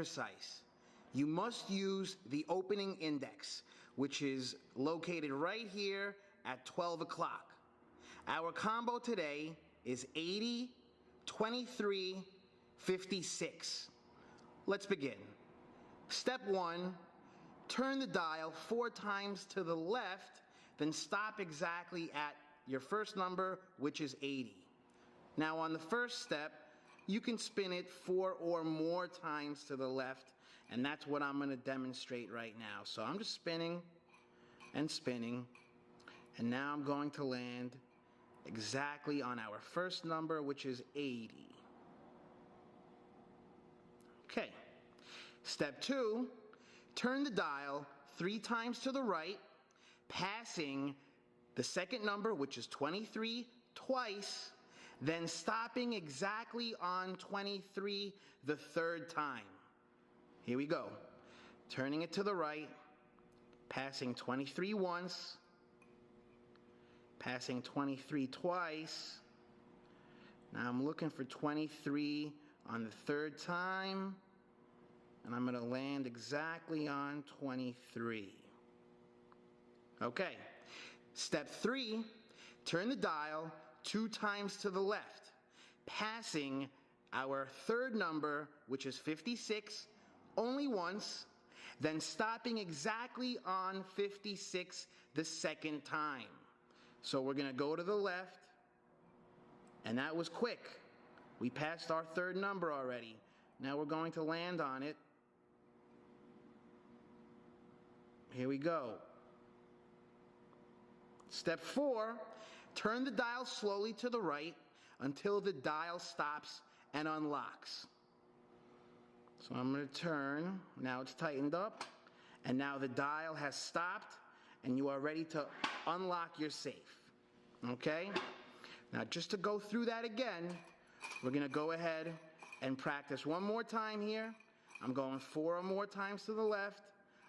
precise. You must use the opening index, which is located right here at 12 o'clock. Our combo today is 80, 23, 56. Let's begin. Step 1, turn the dial 4 times to the left, then stop exactly at your first number, which is 80. Now on the first step, you can spin it 4 or more times to the left, and that's what I'm going to demonstrate right now. So I'm just spinning and spinning, and now I'm going to land exactly on our first number, which is 80. Okay. Step 2, turn the dial 3 times to the right, passing the second number, which is 23, twice, then stopping exactly on 23 the third time. Here we go. Turning it to the right, passing 23 once, passing 23 twice. Now I'm looking for 23 on the third time, and I'm going to land exactly on 23. Okay. Step 3, turn the dial 2 times to the left, passing our third number, which is 56, only once, then stopping exactly on 56 the second time. So we're going to go to the left, and that was quick. We passed our third number already. Now we're going to land on it. Here we go. Step 4, turn the dial slowly to the right until the dial stops and unlocks. So I'm going to turn. Now it's tightened up, and now the dial has stopped, and you are ready to unlock your safe. Okay? Now just to go through that again, we're going to go ahead and practice one more time here. I'm going 4 or more times to the left.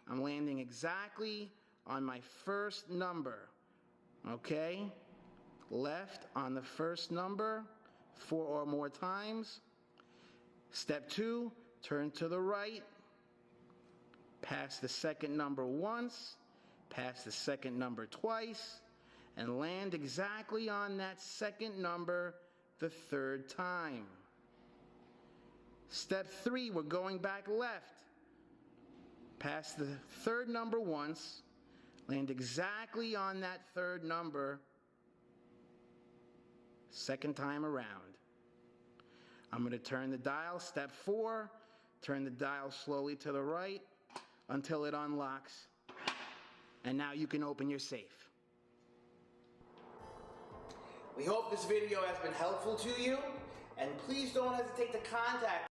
I'm landing exactly on my first number. Okay? Left on the first number 4 or more times. Step 2, turn to the right. Pass the second number once. Pass the second number twice. And land exactly on that second number the third time. Step 3, we're going back left. Pass the third number once. Land exactly on that third number second time around. I'm going to turn the dial. Step 4, turn the dial slowly to the right until it unlocks. And now you can open your safe. We hope this video has been helpful to you, and please don't hesitate to contact